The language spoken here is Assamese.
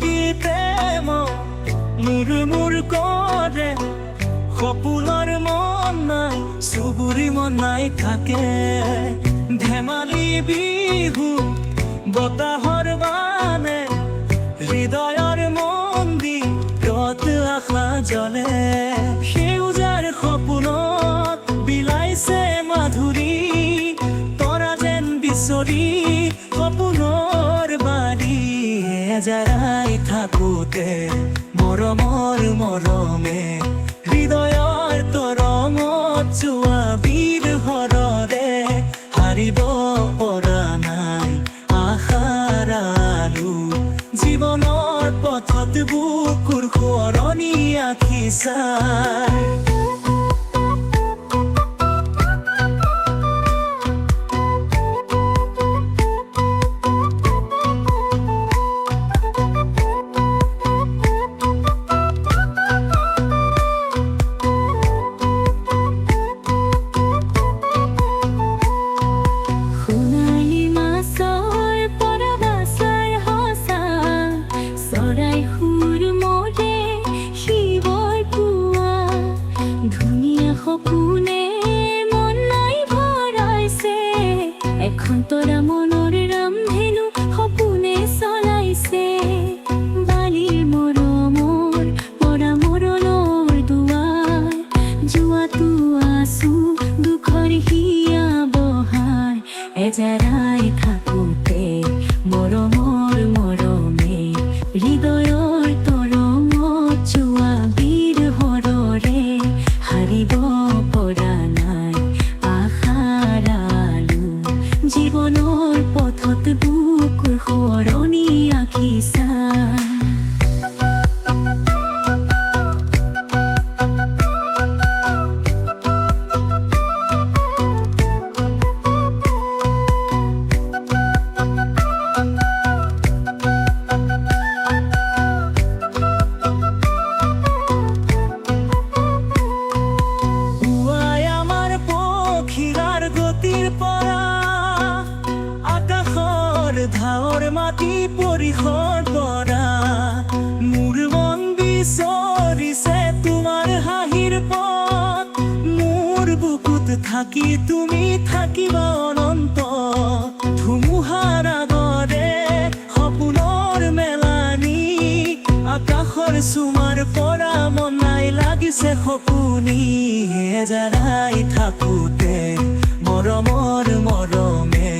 গীতে মুৰ কৰে সপোনৰ মন নাই চুবুৰী মন নাই থাকে ধেমালি বিহু বতাহৰ বানে হৃদয়ৰ মন্দিৰত আশা জ্বলে সেউজাৰ সপোনত বিলাইছে মাধুৰী তৰা যেন বিচৰি সপোনৰ বাৰী হেজাই থাকোঁতে মৰমৰ মৰমে হৃদয়ৰ তৰঙত যোৱা বীৰ হৰৰে হাৰিব পৰা নাই আশাৰ আলো জীৱনৰ পথত বুকুৰ সোঁৱৰণি আঁকি চাই তৰা মনৰ ৰামধেনু সপোনে চলাইছে বালিৰ মৰমৰ পৰা মৰণৰ দুৱাৰ যোৱাটো আছো দুখৰ হিয়া বহাই এজাৰাই থাকোঁতে মৰমৰ মৰমে হৃদয়ৰ তৰঙত যোৱা বীৰ হৰৰে হাৰিব পৰা নাই আশাৰ আলো জীৱনৰ পথত বুকুৰ সোঁৱৰণি আঁকি চাই ধাৱৰ মাটি পৰিসৰ পৰা মোৰ মন বিচৰিছে তোমাৰ হাঁহিৰ পথ মোৰ বুকুত থাকি তুমি থাকিবা অনন্ত ধুমুহাৰ আগৰে সপোনৰ মেলানি আকাশৰ চুমাৰ পৰা মনাই লাগিছে সপোনি হেজাৰাই থাকোঁতে মৰমৰ মৰমে